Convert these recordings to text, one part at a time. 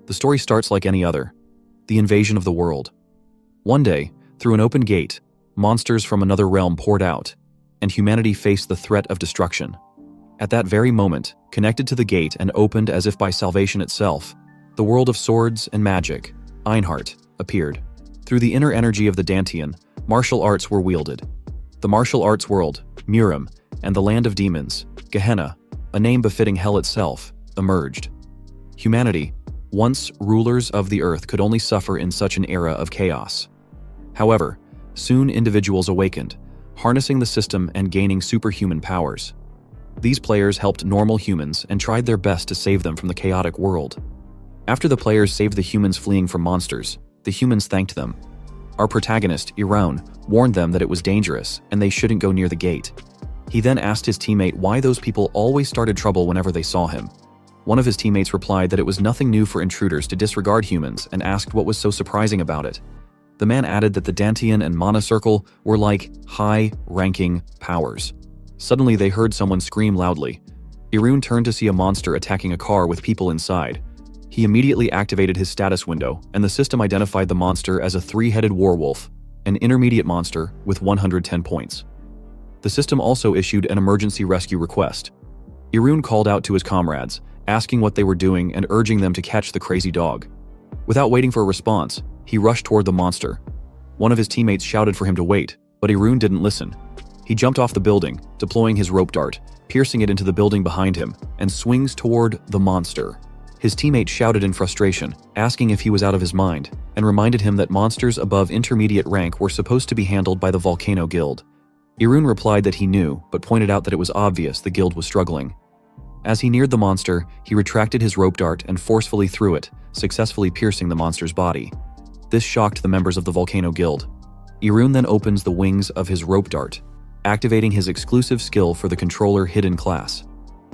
The story starts like any other. The invasion of the world. One day, through an open gate, monsters from another realm poured out, and humanity faced the threat of destruction. At that very moment, connected to the gate and opened as if by salvation itself, the world of swords and magic, Einhart, appeared. Through the inner energy of the Dantian, martial arts were wielded. The martial arts world, Murim, and the land of demons, Gehenna, a name befitting hell itself, emerged. Humanity, once rulers of the earth, could only suffer in such an era of chaos. However, soon individuals awakened, harnessing the system and gaining superhuman powers. These players helped normal humans and tried their best to save them from the chaotic world. After the players saved the humans fleeing from monsters, the humans thanked them. Our protagonist, Ro-Woon, warned them that it was dangerous and they shouldn't go near the gate. He then asked his teammate why those people always started trouble whenever they saw him. One of his teammates replied that it was nothing new for intruders to disregard humans and asked what was so surprising about it. The man added that the Dantian and Mana Circle were like high-ranking powers. Suddenly they heard someone scream loudly. Ro-Woon turned to see a monster attacking a car with people inside. He immediately activated his status window, and the system identified the monster as a three-headed werewolf, an intermediate monster with 110 points. The system also issued an emergency rescue request. Ro-Woon called out to his comrades, asking what they were doing and urging them to catch the crazy dog. Without waiting for a response, he rushed toward the monster. One of his teammates shouted for him to wait, but Ro-Woon didn't listen. He jumped off the building, deploying his rope dart, piercing it into the building behind him, and swings toward the monster. His teammate shouted in frustration, asking if he was out of his mind, and reminded him that monsters above intermediate rank were supposed to be handled by the Volcano Guild. Ro-Woon replied that he knew, but pointed out that it was obvious the guild was struggling. As he neared the monster, he retracted his rope dart and forcefully threw it, successfully piercing the monster's body. This shocked the members of the Volcano Guild. Ro-Woon then opens the wings of his rope dart, activating his exclusive skill for the Controller Hidden class,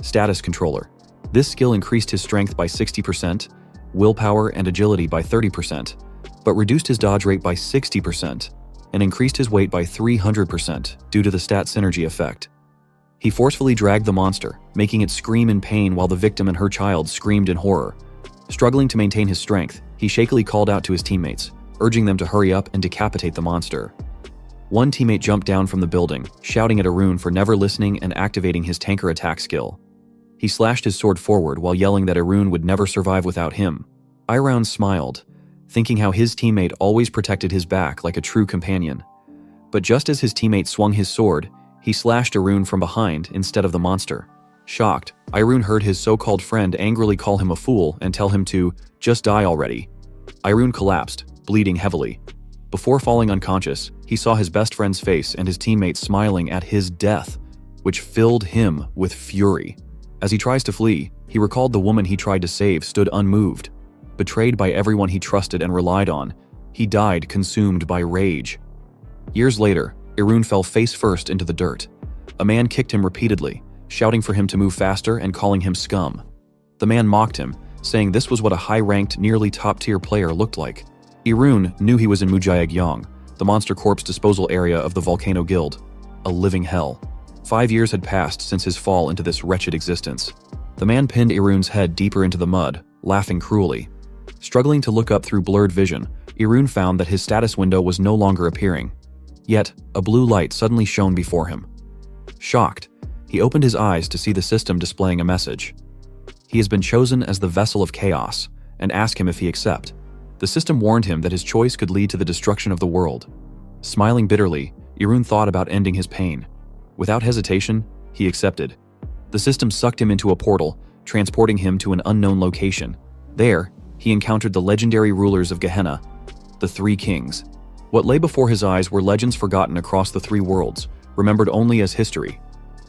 Status Controller. This skill increased his strength by 60%, willpower and agility by 30%, but reduced his dodge rate by 60% and increased his weight by 300% due to the stat synergy effect. He forcefully dragged the monster, making it scream in pain while the victim and her child screamed in horror. Struggling to maintain his strength, he shakily called out to his teammates, urging them to hurry up and decapitate the monster. One teammate jumped down from the building, shouting at Ro-Woon for never listening and activating his tanker attack skill. He slashed his sword forward while yelling that Ro-Woon would never survive without him. Ro-Woon smiled, thinking how his teammate always protected his back like a true companion. But just as his teammate swung his sword, he slashed Ro-Woon from behind instead of the monster. Shocked, Ro-Woon heard his so-called friend angrily call him a fool and tell him to just die already. Ro-Woon collapsed, bleeding heavily. Before falling unconscious, he saw his best friend's face and his teammates smiling at his death, which filled him with fury. As he tries to flee, he recalled the woman he tried to save stood unmoved. Betrayed by everyone he trusted and relied on, he died consumed by rage. Years later, Ro-Woon fell face first into the dirt. A man kicked him repeatedly, shouting for him to move faster and calling him scum. The man mocked him, saying this was what a high-ranked, nearly top-tier player looked like. Ro-Woon knew he was in Mujayag-Yang, the monster corpse disposal area of the Volcano Guild, a living hell. 5 years had passed since his fall into this wretched existence. The man pinned Ro-Woon's head deeper into the mud, laughing cruelly. Struggling to look up through blurred vision, Ro-Woon found that his status window was no longer appearing. Yet, a blue light suddenly shone before him. Shocked, he opened his eyes to see the system displaying a message. He has been chosen as the vessel of chaos, and asked him if he accept. The system warned him that his choice could lead to the destruction of the world. Smiling bitterly, Ro-Woon thought about ending his pain. Without hesitation, he accepted. The system sucked him into a portal, transporting him to an unknown location. There, he encountered the legendary rulers of Gehenna, the Three Kings. What lay before his eyes were legends forgotten across the three worlds, remembered only as history.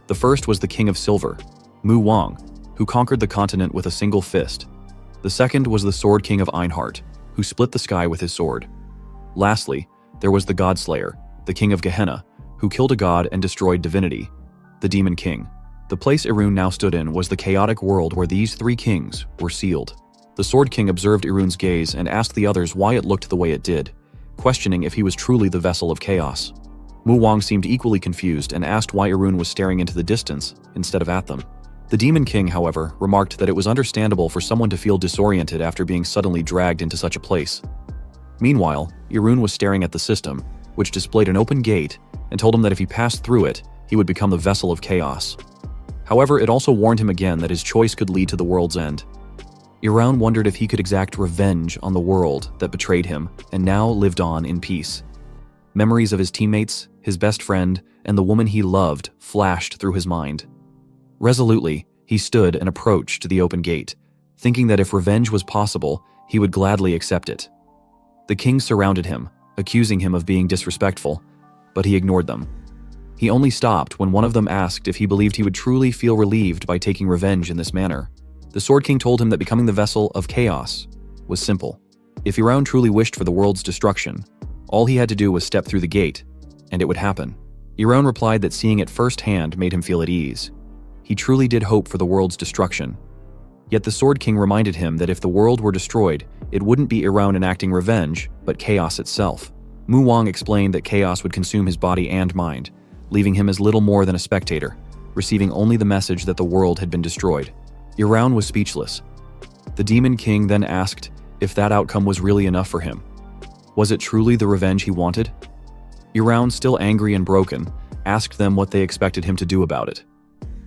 The first was the King of Silver, Mu Wang, who conquered the continent with a single fist. The second was the Sword King of Einhart, who split the sky with his sword. Lastly, there was the Godslayer, the King of Gehenna, who killed a god and destroyed divinity, the Demon King. The place Ro-Woon now stood in was the chaotic world where these three kings were sealed. The Sword King observed Ro-Woon's gaze and asked the others why it looked the way it did, questioning if he was truly the vessel of chaos. Mu Wang seemed equally confused and asked why Ro-Woon was staring into the distance instead of at them. The Demon King, however, remarked that it was understandable for someone to feel disoriented after being suddenly dragged into such a place. Meanwhile, Ro-Woon was staring at the system, which displayed an open gate, and told him that if he passed through it, he would become the vessel of chaos. However, it also warned him again that his choice could lead to the world's end. Ro-Woon wondered if he could exact revenge on the world that betrayed him and now lived on in peace. Memories of his teammates, his best friend, and the woman he loved flashed through his mind. Resolutely, he stood and approached the open gate, thinking that if revenge was possible, he would gladly accept it. The king surrounded him, accusing him of being disrespectful, but he ignored them. He only stopped when one of them asked if he believed he would truly feel relieved by taking revenge in this manner. The Sword King told him that becoming the vessel of chaos was simple. If Ro-Woon truly wished for the world's destruction, all he had to do was step through the gate, and it would happen. Ro-Woon replied that seeing it firsthand made him feel at ease. He truly did hope for the world's destruction. Yet the Sword King reminded him that if the world were destroyed, it wouldn't be Ro-Woon enacting revenge, but chaos itself. Mu-Wang explained that chaos would consume his body and mind, leaving him as little more than a spectator, receiving only the message that the world had been destroyed. Ro-Woon was speechless. The Demon King then asked if that outcome was really enough for him. Was it truly the revenge he wanted? Ro-Woon, still angry and broken, asked them what they expected him to do about it.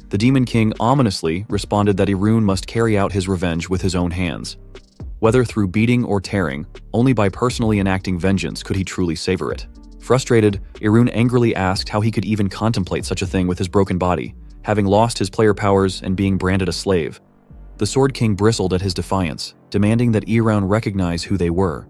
The Demon King ominously responded that Ro-Woon must carry out his revenge with his own hands. Whether through beating or tearing, only by personally enacting vengeance could he truly savor it. Frustrated, Ro-Woon angrily asked how he could even contemplate such a thing with his broken body, having lost his player powers and being branded a slave. The Sword King bristled at his defiance, demanding that Ro-Woon recognize who they were.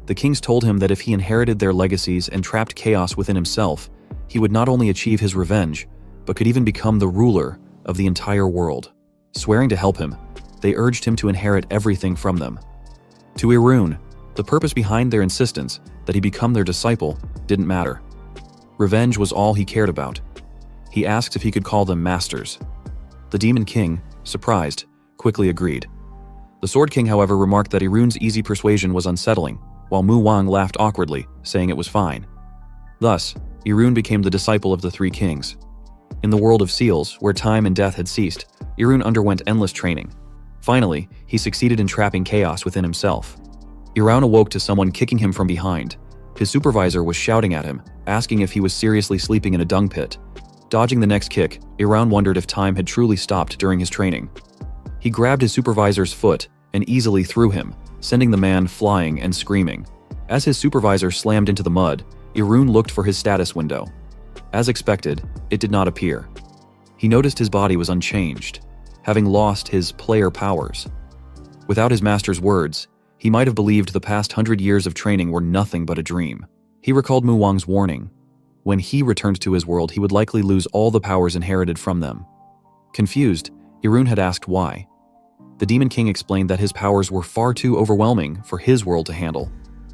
The kings told him that if he inherited their legacies and trapped chaos within himself, he would not only achieve his revenge, but could even become the ruler of the entire world. Swearing to help him, they urged him to inherit everything from them. To Ro-Woon, the purpose behind their insistence that he become their disciple didn't matter. Revenge was all he cared about. He asked if he could call them masters. The Demon King, surprised, quickly agreed. The Sword King, however, remarked that Ro-Woon's easy persuasion was unsettling, while Mu-Wang laughed awkwardly, saying it was fine. Thus, Ro-Woon became the disciple of the three kings. In the world of seals, where time and death had ceased, Ro-Woon underwent endless training. Finally, he succeeded in trapping chaos within himself. Ro-Woon awoke to someone kicking him from behind. His supervisor was shouting at him, asking if he was seriously sleeping in a dung pit. Dodging the next kick, Ro-Woon wondered if time had truly stopped during his training. He grabbed his supervisor's foot and easily threw him, sending the man flying and screaming. As his supervisor slammed into the mud, Ro-Woon looked for his status window. As expected, it did not appear. He noticed his body was unchanged, having lost his player powers. Without his master's words, he might have believed the past 100 years of training were nothing but a dream. He recalled Mu-Wang's warning. When he returned to his world, he would likely lose all the powers inherited from them. Confused, Ro-Woon had asked why. The Demon King explained that his powers were far too overwhelming for his world to handle,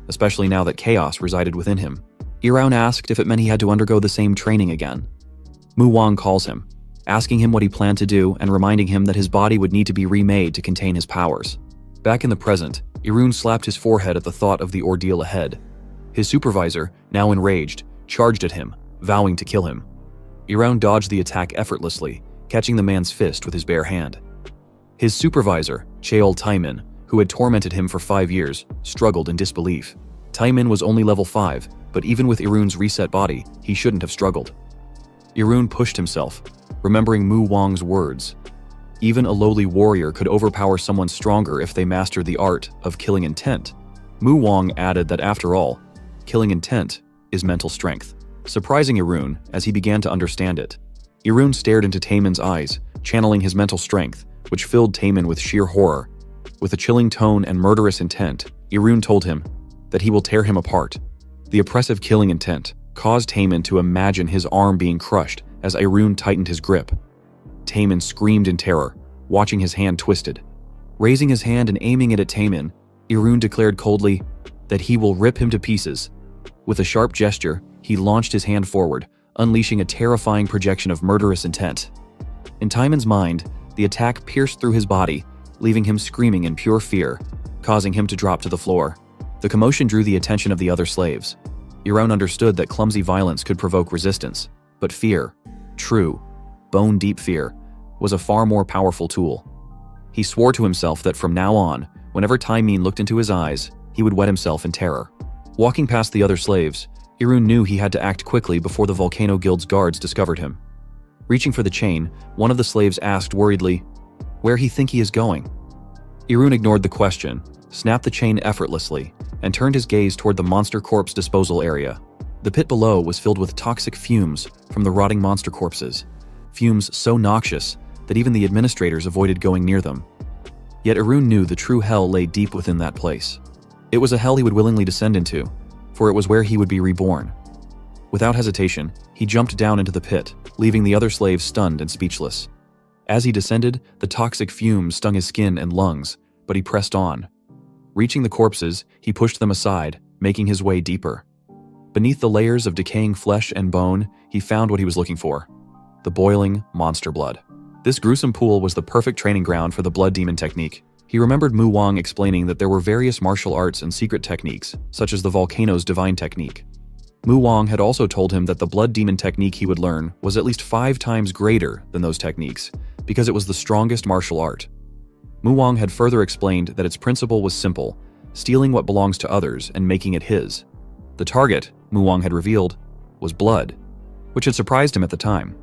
especially now that chaos resided within him. Ro-Woon asked if it meant he had to undergo the same training again. Mu-Wang calls him, asking him what he planned to do and reminding him that his body would need to be remade to contain his powers. Back in the present, Ro-Woon slapped his forehead at the thought of the ordeal ahead. His supervisor, now enraged, charged at him, vowing to kill him. Ro-Woon dodged the attack effortlessly, catching the man's fist with his bare hand. His supervisor, Cheol-Taimin, who had tormented him for 5 years, struggled in disbelief. Taimin was only level 5, but even with Ro-Woon's reset body, he shouldn't have struggled. Ro-Woon pushed himself, remembering Mu-Wang's words. Even a lowly warrior could overpower someone stronger if they mastered the art of killing intent. Mu-Wang added that after all, killing intent is mental strength, surprising Ro-Woon as he began to understand it. Ro-Woon stared into Taimin's eyes, channeling his mental strength, which filled Taimin with sheer horror. With a chilling tone and murderous intent, Ro-Woon told him that he will tear him apart. The oppressive killing intent caused Taimin to imagine his arm being crushed as Ro-Woon tightened his grip. Taimin screamed in terror, watching his hand twisted. Raising his hand and aiming it at Taimin, Ro-Woon declared coldly that he will rip him to pieces. With a sharp gesture, he launched his hand forward, unleashing a terrifying projection of murderous intent. In Taimin's mind, the attack pierced through his body, leaving him screaming in pure fear, causing him to drop to the floor. The commotion drew the attention of the other slaves. Ro-Woon understood that clumsy violence could provoke resistance, but fear, true, bone-deep fear, was a far more powerful tool. He swore to himself that from now on, whenever Taemin looked into his eyes, he would wet himself in terror. Walking past the other slaves, Irun knew he had to act quickly before the Volcano Guild's guards discovered him. Reaching for the chain, one of the slaves asked worriedly, "Where he think he is going?" Irun ignored the question, snapped the chain effortlessly, and turned his gaze toward the monster corpse disposal area. The pit below was filled with toxic fumes from the rotting monster corpses, fumes so noxious that even the administrators avoided going near them. Yet Irun knew the true hell lay deep within that place. It was a hell he would willingly descend into, for it was where he would be reborn. Without hesitation, he jumped down into the pit, leaving the other slaves stunned and speechless. As he descended, the toxic fumes stung his skin and lungs, but he pressed on. Reaching the corpses, he pushed them aside, making his way deeper. Beneath the layers of decaying flesh and bone, he found what he was looking for: the boiling monster blood. This gruesome pool was the perfect training ground for the blood demon technique. He remembered Mu Wang explaining that there were various martial arts and secret techniques, such as the volcano's divine technique. Mu Wang had also told him that the blood demon technique he would learn was at least 5 times greater than those techniques, because it was the strongest martial art. Mu Wang had further explained that its principle was simple: stealing what belongs to others and making it his. The target, Mu Wang had revealed, was blood, which had surprised him at the time.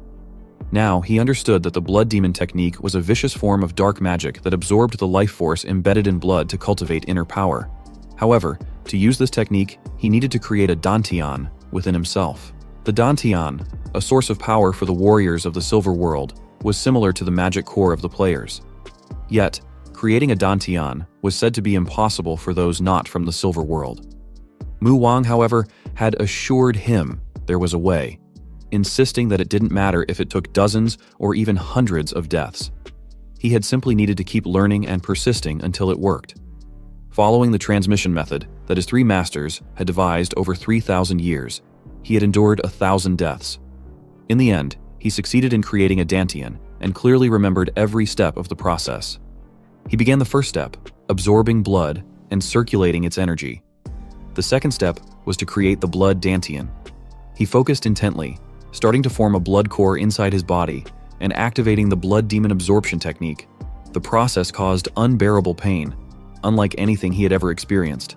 Now, he understood that the blood demon technique was a vicious form of dark magic that absorbed the life force embedded in blood to cultivate inner power. However, to use this technique, he needed to create a dantian within himself. The dantian, a source of power for the warriors of the Silver World, was similar to the magic core of the players. Yet, creating a dantian was said to be impossible for those not from the Silver World. Mu Wang, however, had assured him there was a way, insisting that it didn't matter if it took dozens or even hundreds of deaths. He had simply needed to keep learning and persisting until it worked. Following the transmission method that his 3 masters had devised over 3,000 years, he had endured 1,000 deaths. In the end, he succeeded in creating a dantian and clearly remembered every step of the process. He began the first step, absorbing blood and circulating its energy. The second step was to create the blood dantian. He focused intently, starting to form a blood core inside his body and activating the blood demon absorption technique. The process caused unbearable pain, unlike anything he had ever experienced.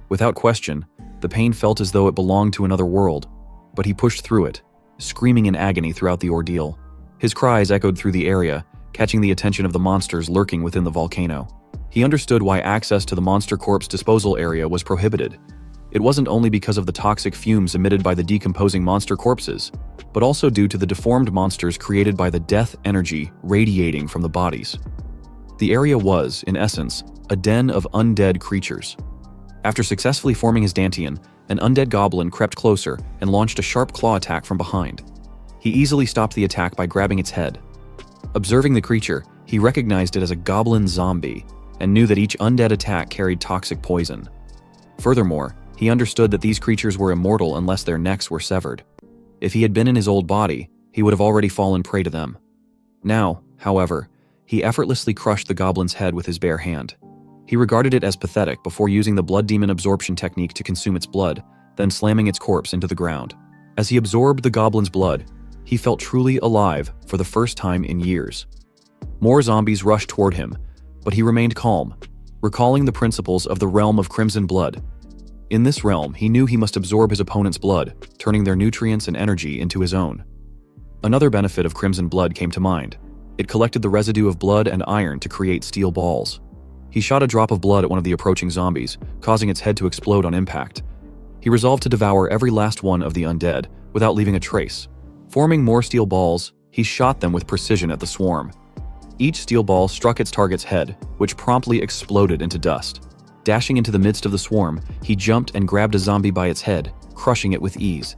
Without question, the pain felt as though it belonged to another world, but he pushed through it, screaming in agony throughout the ordeal. His cries echoed through the area, catching the attention of the monsters lurking within the volcano. He understood why access to the monster corpse disposal area was prohibited. It wasn't only because of the toxic fumes emitted by the decomposing monster corpses, but also due to the deformed monsters created by the death energy radiating from the bodies. The area was, in essence, a den of undead creatures. After successfully forming his dantian, an undead goblin crept closer and launched a sharp claw attack from behind. He easily stopped the attack by grabbing its head. Observing the creature, he recognized it as a goblin zombie and knew that each undead attack carried toxic poison. Furthermore, he understood that these creatures were immortal unless their necks were severed. If he had been in his old body, he would have already fallen prey to them. Now, however, he effortlessly crushed the goblin's head with his bare hand. He regarded it as pathetic before using the blood demon absorption technique to consume its blood, then slamming its corpse into the ground. As he absorbed the goblin's blood, he felt truly alive for the first time in years. More zombies rushed toward him, but he remained calm, recalling the principles of the realm of crimson blood. In this realm, he knew he must absorb his opponent's blood, turning their nutrients and energy into his own. Another benefit of crimson blood came to mind. It collected the residue of blood and iron to create steel balls. He shot a drop of blood at one of the approaching zombies, causing its head to explode on impact. He resolved to devour every last one of the undead, without leaving a trace. Forming more steel balls, he shot them with precision at the swarm. Each steel ball struck its target's head, which promptly exploded into dust. Dashing into the midst of the swarm, he jumped and grabbed a zombie by its head, crushing it with ease.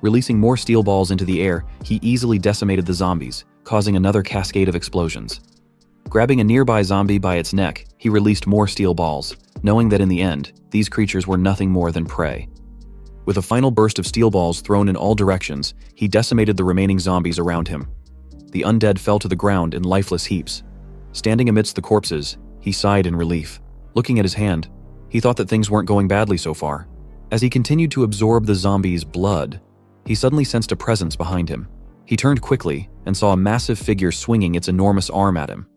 Releasing more steel balls into the air, he easily decimated the zombies, causing another cascade of explosions. Grabbing a nearby zombie by its neck, he released more steel balls, knowing that in the end, these creatures were nothing more than prey. With a final burst of steel balls thrown in all directions, he decimated the remaining zombies around him. The undead fell to the ground in lifeless heaps. Standing amidst the corpses, he sighed in relief. Looking at his hand, he thought that things weren't going badly so far. As he continued to absorb the zombie's blood, he suddenly sensed a presence behind him. He turned quickly and saw a massive figure swinging its enormous arm at him.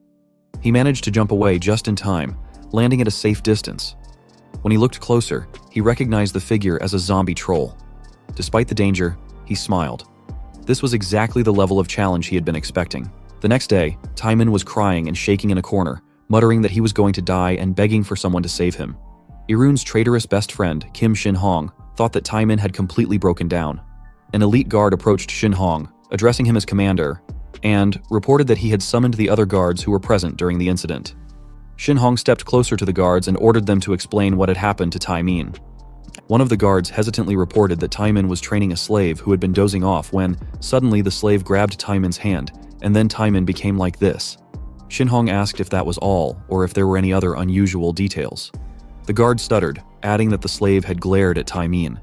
He managed to jump away just in time, landing at a safe distance. When he looked closer, he recognized the figure as a zombie troll. Despite the danger, he smiled. This was exactly the level of challenge he had been expecting. The next day, Taemin was crying and shaking in a corner, muttering that he was going to die and begging for someone to save him. Irun's traitorous best friend, Kim Shin-hong, thought that Taemin had completely broken down. An elite guard approached Shin-hong, addressing him as commander, and reported that he had summoned the other guards who were present during the incident. Shin-hong stepped closer to the guards and ordered them to explain what had happened to Taemin. One of the guards hesitantly reported that Taemin was training a slave who had been dozing off when, suddenly, the slave grabbed Taemin's hand, and then Taemin became like this. Shin-hong asked if that was all, or if there were any other unusual details. The guard stuttered, adding that the slave had glared at Taemin.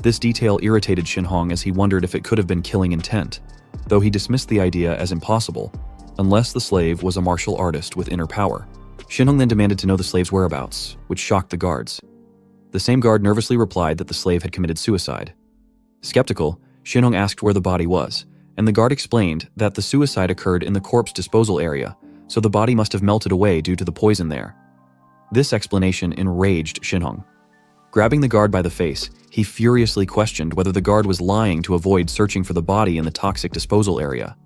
This detail irritated Shin-hong as he wondered if it could have been killing intent, though he dismissed the idea as impossible, unless the slave was a martial artist with inner power. Shin-hong then demanded to know the slave's whereabouts, which shocked the guards. The same guard nervously replied that the slave had committed suicide. Skeptical, Shin-hong asked where the body was, and the guard explained that the suicide occurred in the corpse disposal area, so the body must have melted away due to the poison there. This explanation enraged Shin-hong. Grabbing the guard by the face, he furiously questioned whether the guard was lying to avoid searching for the body in the toxic disposal area.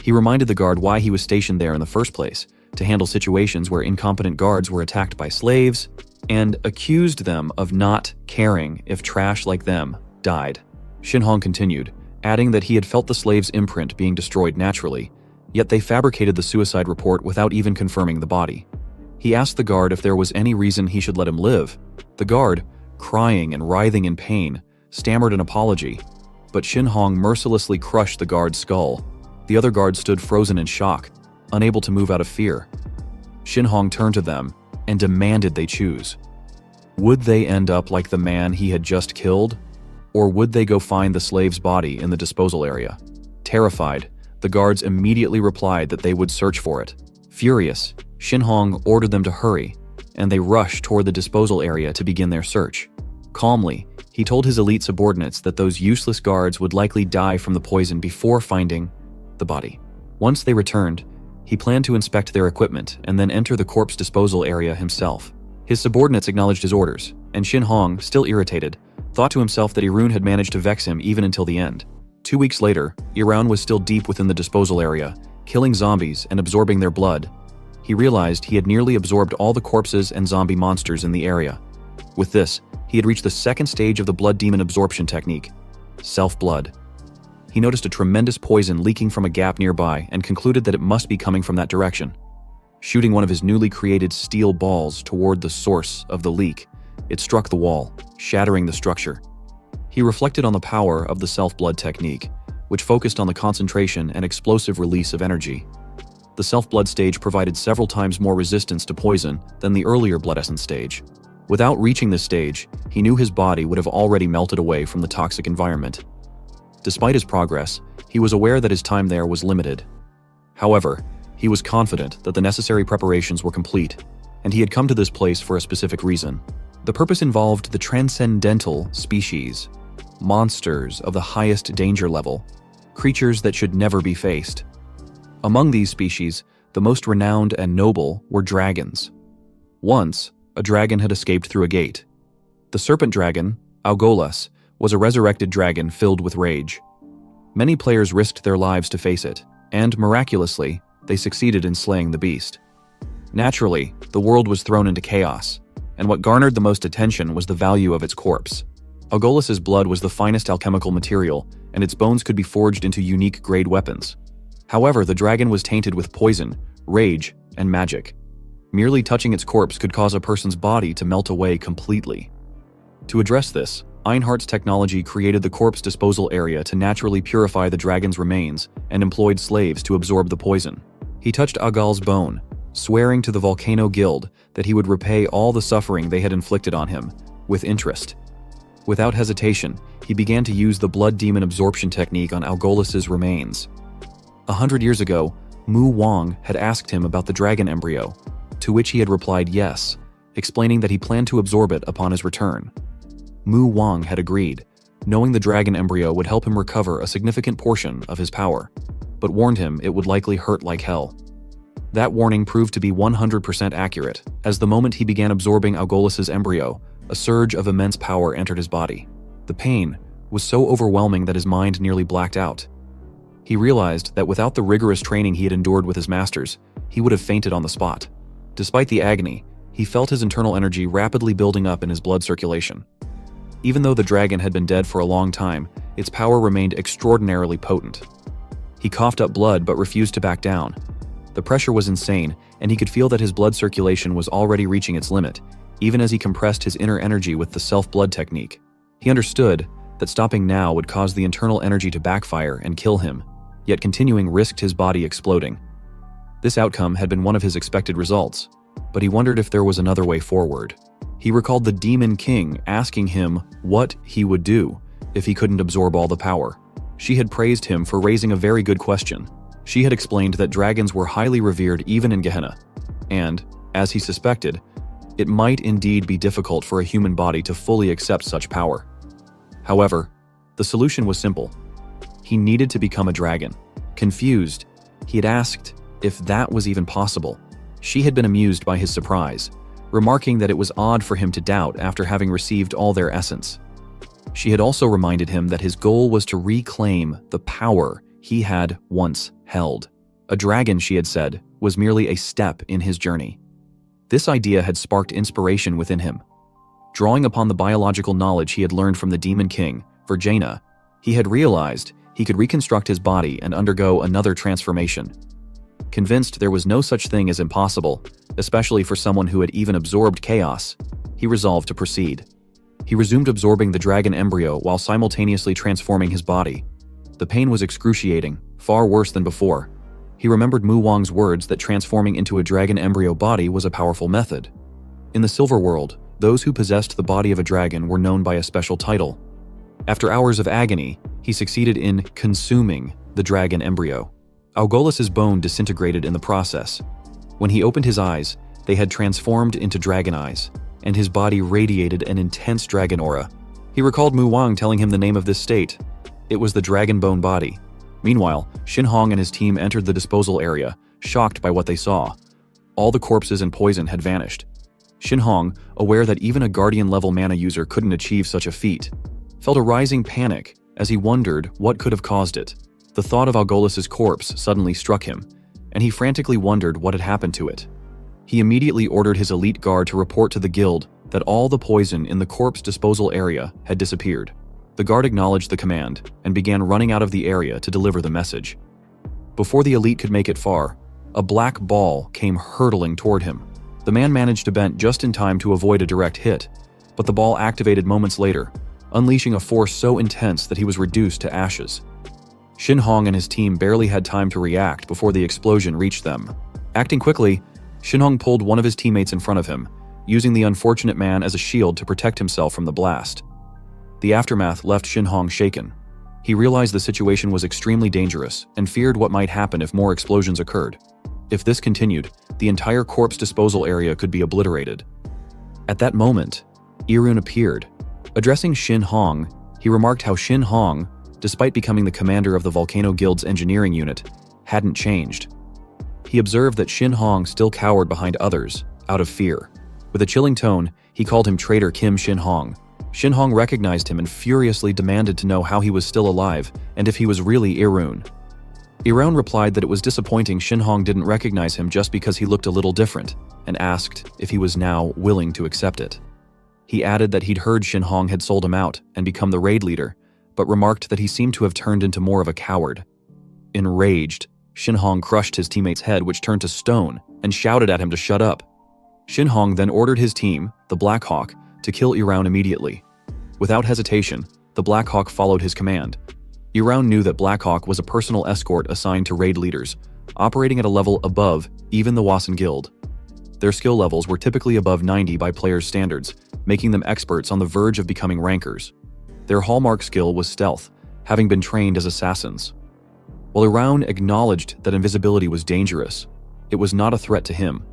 He reminded the guard why he was stationed there in the first place, to handle situations where incompetent guards were attacked by slaves, and accused them of not caring if trash like them died. Shin-hong continued, adding that he had felt the slave's imprint being destroyed naturally, yet they fabricated the suicide report without even confirming the body. He asked the guard if there was any reason he should let him live. The guard, crying and writhing in pain, stammered an apology, but Shin-hong mercilessly crushed the guard's skull. The other guard stood frozen in shock, unable to move out of fear. Shin-hong turned to them and demanded they choose. Would they end up like the man he had just killed, or would they go find the slave's body in the disposal area? Terrified, the guards immediately replied that they would search for it. Furious, Shin-hong ordered them to hurry, and they rushed toward the disposal area to begin their search. Calmly, he told his elite subordinates that those useless guards would likely die from the poison before finding the body. Once they returned, he planned to inspect their equipment and then enter the corpse disposal area himself. His subordinates acknowledged his orders, and Shin-hong, still irritated, thought to himself that Irun had managed to vex him even until the end. 2 weeks later, Irun was still deep within the disposal area, killing zombies and absorbing their blood. He realized he had nearly absorbed all the corpses and zombie monsters in the area. With this, he had reached the second stage of the blood demon absorption technique, self-blood. He noticed a tremendous poison leaking from a gap nearby and concluded that it must be coming from that direction. Shooting one of his newly created steel balls toward the source of the leak, it struck the wall, shattering the structure. He reflected on the power of the self-blood technique, which focused on the concentration and explosive release of energy. The self-blood stage provided several times more resistance to poison than the earlier blood essence stage. Without reaching this stage, he knew his body would have already melted away from the toxic environment. Despite his progress, he was aware that his time there was limited. However, he was confident that the necessary preparations were complete, and he had come to this place for a specific reason. The purpose involved the transcendental species, monsters of the highest danger level, creatures that should never be faced. Among these species, the most renowned and noble were dragons. Once, a dragon had escaped through a gate. The serpent dragon, Algolas, was a resurrected dragon filled with rage. Many players risked their lives to face it, and miraculously, they succeeded in slaying the beast. Naturally, the world was thrown into chaos, and what garnered the most attention was the value of its corpse. Algolas's blood was the finest alchemical material, and its bones could be forged into unique grade weapons. However, the dragon was tainted with poison, rage, and magic. Merely touching its corpse could cause a person's body to melt away completely. To address this, Einhardt's technology created the corpse disposal area to naturally purify the dragon's remains and employed slaves to absorb the poison. He touched Agal's bone, swearing to the Volcano Guild that he would repay all the suffering they had inflicted on him, with interest. Without hesitation, he began to use the blood demon absorption technique on Algolas's remains. 100 years ago, Mu Wang had asked him about the dragon embryo, to which he had replied yes, explaining that he planned to absorb it upon his return. Mu Wang had agreed, knowing the dragon embryo would help him recover a significant portion of his power, but warned him it would likely hurt like hell. That warning proved to be 100% accurate, as the moment he began absorbing Algolis's embryo, a surge of immense power entered his body. The pain was so overwhelming that his mind nearly blacked out. He realized that without the rigorous training he had endured with his masters, he would have fainted on the spot. Despite the agony, he felt his internal energy rapidly building up in his blood circulation. Even though the dragon had been dead for a long time, its power remained extraordinarily potent. He coughed up blood but refused to back down. The pressure was insane, and he could feel that his blood circulation was already reaching its limit, even as he compressed his inner energy with the self-blood technique. He understood that stopping now would cause the internal energy to backfire and kill him, yet continuing risked his body exploding. This outcome had been one of his expected results, but he wondered if there was another way forward. He recalled the Demon King asking him what he would do if he couldn't absorb all the power. She had praised him for raising a very good question. She had explained that dragons were highly revered even in Gehenna, and, as he suspected, it might indeed be difficult for a human body to fully accept such power. However, the solution was simple. He needed to become a dragon. Confused, he had asked if that was even possible. She had been amused by his surprise, remarking that it was odd for him to doubt after having received all their essence. She had also reminded him that his goal was to reclaim the power he had once held. A dragon, she had said, was merely a step in his journey. This idea had sparked inspiration within him. Drawing upon the biological knowledge he had learned from the Demon King, Virginia, he had realized he could reconstruct his body and undergo another transformation. Convinced there was no such thing as impossible, especially for someone who had even absorbed chaos, he resolved to proceed. He resumed absorbing the dragon embryo while simultaneously transforming his body. The pain was excruciating, far worse than before. He remembered Mu Wang's words that transforming into a dragon embryo body was a powerful method. In the Silver World, those who possessed the body of a dragon were known by a special title. After hours of agony, he succeeded in consuming the dragon embryo. Algolis's bone disintegrated in the process. When he opened his eyes, they had transformed into dragon eyes, and his body radiated an intense dragon aura. He recalled Mu Wang telling him the name of this state. It was the dragon bone body. Meanwhile, Shin Hong and his team entered the disposal area, shocked by what they saw. All the corpses and poison had vanished. Shin Hong, aware that even a Guardian-level mana user couldn't achieve such a feat, felt a rising panic as he wondered what could have caused it. The thought of Algolis's corpse suddenly struck him, and he frantically wondered what had happened to it. He immediately ordered his elite guard to report to the guild that all the poison in the corpse disposal area had disappeared. The guard acknowledged the command and began running out of the area to deliver the message. Before the elite could make it far, a black ball came hurtling toward him. The man managed to bend just in time to avoid a direct hit, but the ball activated moments later, unleashing a force so intense that he was reduced to ashes. Shin Hong and his team barely had time to react before the explosion reached them. Acting quickly, Shin Hong pulled one of his teammates in front of him, using the unfortunate man as a shield to protect himself from the blast. The aftermath left Shin Hong shaken. He realized the situation was extremely dangerous and feared what might happen if more explosions occurred. If this continued, the entire corpse disposal area could be obliterated. At that moment, Irun appeared. Addressing Shin Hong, he remarked how Shin Hong, despite becoming the commander of the Volcano Guild's engineering unit, hadn't changed. He observed that Shin Hong still cowered behind others, out of fear. With a chilling tone, he called him traitor Kim Shin Hong. Shin Hong recognized him and furiously demanded to know how he was still alive and if he was really Irun. Irun replied that it was disappointing Shin Hong didn't recognize him just because he looked a little different, and asked if he was now willing to accept it. He added that he'd heard Shin Hong had sold him out and become the raid leader, but remarked that he seemed to have turned into more of a coward. Enraged, Shin Hong crushed his teammate's head, which turned to stone, and shouted at him to shut up. Shin Hong then ordered his team, the Black Hawk, to kill Irun immediately. Without hesitation, the Black Hawk followed his command. Irun knew that Black Hawk was a personal escort assigned to raid leaders, operating at a level above even the Wasen Guild. Their skill levels were typically above 90 by players' standards, making them experts on the verge of becoming rankers. Their hallmark skill was stealth, having been trained as assassins. While Irun acknowledged that invisibility was dangerous, it was not a threat to him.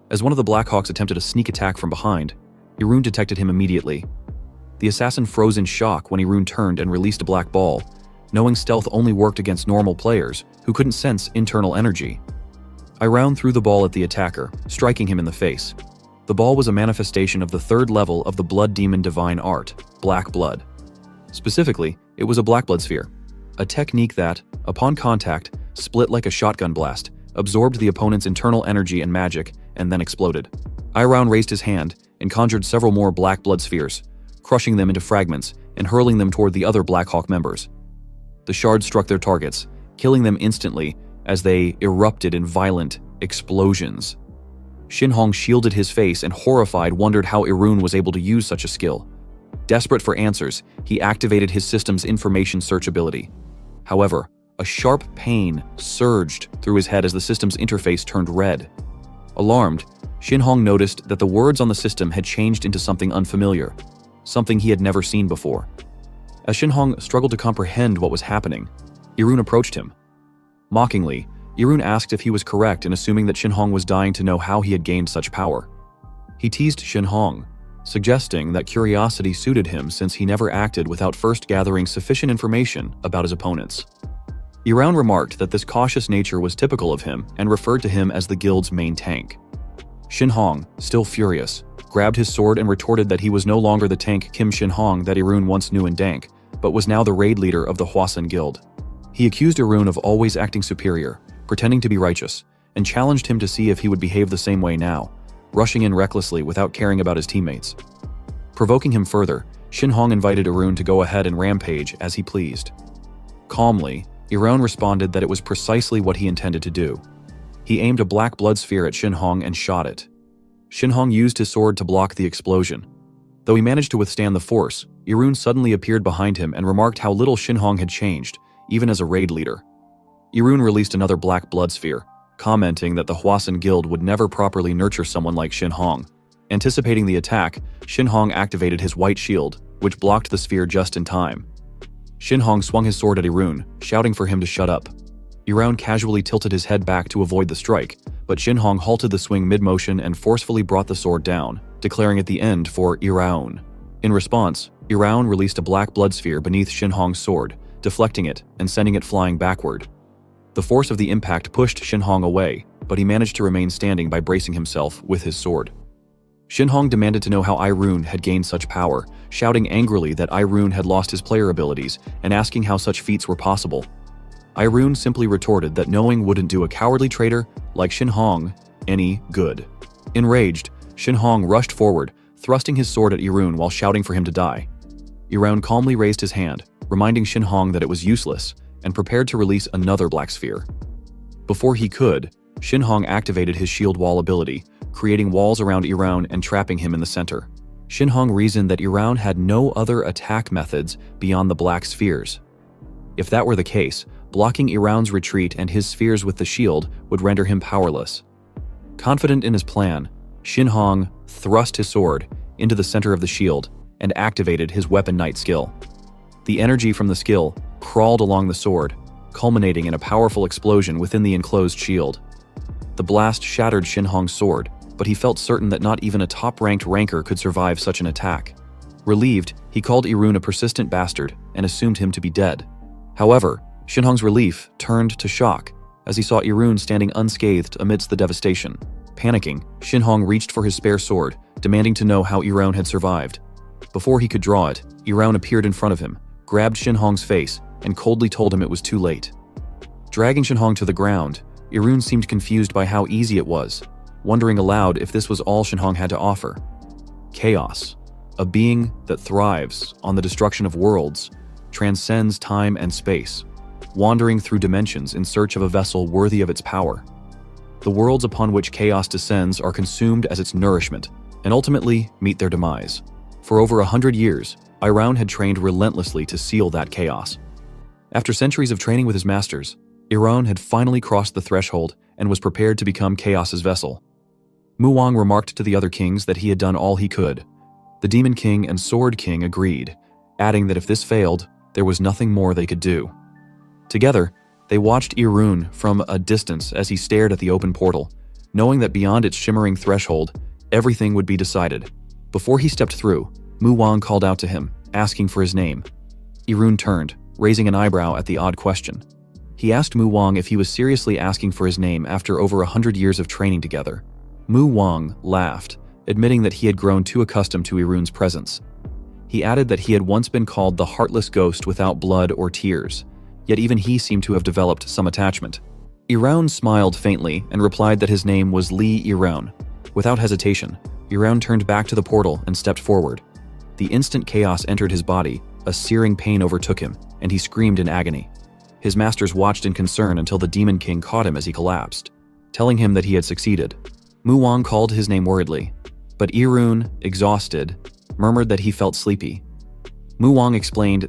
As one of the Blackhawks attempted a sneak attack from behind, Irun detected him immediately. The assassin froze in shock when Irun turned and released a black ball, knowing stealth only worked against normal players who couldn't sense internal energy. Irun threw the ball at the attacker, striking him in the face. The ball was a manifestation of the third level of the blood demon divine art, Black Blood. Specifically, it was a black blood sphere, a technique that, upon contact, split like a shotgun blast, absorbed the opponent's internal energy and magic, and then exploded. Irun raised his hand and conjured several more black blood spheres, crushing them into fragments and hurling them toward the other Black Hawk members. The shards struck their targets, killing them instantly as they erupted in violent explosions. Shinhong shielded his face and, horrified, wondered how Irun was able to use such a skill. Desperate for answers, he activated his system's information search ability. However, a sharp pain surged through his head as the system's interface turned red. Alarmed, Shinhong noticed that the words on the system had changed into something unfamiliar, something he had never seen before. As Shinhong struggled to comprehend what was happening, Irun approached him. Mockingly, Irun asked if he was correct in assuming that Shinhong was dying to know how he had gained such power. He teased Shinhong, suggesting that curiosity suited him since he never acted without first gathering sufficient information about his opponents. Irun remarked that this cautious nature was typical of him and referred to him as the guild's main tank. Shinhong, still furious, grabbed his sword and retorted that he was no longer the tank Kim Shinhong that Irun once knew in Dank, but was now the raid leader of the Hwasun Guild. He accused Irun of always acting superior, pretending to be righteous, and challenged him to see if he would behave the same way now, rushing in recklessly without caring about his teammates. Provoking him further, Shinhong invited Irun to go ahead and rampage as he pleased. Calmly, Irun responded that it was precisely what he intended to do. He aimed a black blood sphere at Shinhong and shot it. Shinhong used his sword to block the explosion. Though he managed to withstand the force, Irun suddenly appeared behind him and remarked how little Shinhong had changed, even as a raid leader. Irun released another black blood sphere, commenting that the Hwasun Guild would never properly nurture someone like Shinhong. Anticipating the attack, Shinhong activated his white shield, which blocked the sphere just in time. Shinhong swung his sword at Irun, shouting for him to shut up. Irun casually tilted his head back to avoid the strike, but Shinhong halted the swing mid-motion and forcefully brought the sword down, declaring at the end for Irun. In response, Irun released a black blood sphere beneath Shinhong's sword, deflecting it and sending it flying backward. The force of the impact pushed Shinhong away, but he managed to remain standing by bracing himself with his sword. Shinhong demanded to know how Irun had gained such power, shouting angrily that Irun had lost his player abilities and asking how such feats were possible. Irun simply retorted that knowing wouldn't do a cowardly traitor like Shinhong any good. Enraged, Shinhong rushed forward, thrusting his sword at Irun while shouting for him to die. Irun calmly raised his hand, reminding Shinhong that it was useless, and prepared to release another black sphere. Before he could, Shinhong activated his shield wall ability, creating walls around Irun and trapping him in the center. Shinhong reasoned that Irun had no other attack methods beyond the black spheres. If that were the case, blocking Irun's retreat and his spheres with the shield would render him powerless. Confident in his plan, Shinhong thrust his sword into the center of the shield and activated his Weapon Knight skill. The energy from the skill crawled along the sword, culminating in a powerful explosion within the enclosed shield. The blast shattered Shinhong's sword, but he felt certain that not even a top-ranked ranker could survive such an attack. Relieved, he called Irun a persistent bastard and assumed him to be dead. However, Shinhong's relief turned to shock as he saw Irun standing unscathed amidst the devastation. Panicking, Shinhong reached for his spare sword, demanding to know how Irun had survived. Before he could draw it, Irun appeared in front of him, grabbed Shinhong's face, and coldly told him it was too late. Dragging Shinhong to the ground, Irun seemed confused by how easy it was, wondering aloud if this was all Shinhong had to offer. Chaos, a being that thrives on the destruction of worlds, transcends time and space, wandering through dimensions in search of a vessel worthy of its power. The worlds upon which chaos descends are consumed as its nourishment, and ultimately meet their demise. For over 100 years, Irun had trained relentlessly to seal that chaos. After centuries of training with his masters, Irun had finally crossed the threshold and was prepared to become Chaos's vessel. Mu Wang remarked to the other kings that he had done all he could. The Demon King and Sword King agreed, adding that if this failed, there was nothing more they could do. Together, they watched Irun from a distance as he stared at the open portal, knowing that beyond its shimmering threshold, everything would be decided. Before he stepped through, Mu Wang called out to him, asking for his name. Irun turned, raising an eyebrow at the odd question. He asked Mu Wang if he was seriously asking for his name after over 100 years of training together. Mu Wang laughed, admitting that he had grown too accustomed to Irun's presence. He added that he had once been called the heartless ghost without blood or tears, yet even he seemed to have developed some attachment. Irun smiled faintly and replied that his name was Li Irun. Without hesitation, Irun turned back to the portal and stepped forward. The instant chaos entered his body, a searing pain overtook him, and he screamed in agony. His masters watched in concern until the Demon King caught him as he collapsed, telling him that he had succeeded. Mu Wang called his name worriedly, but Irun, exhausted, murmured that he felt sleepy. Mu Wang explained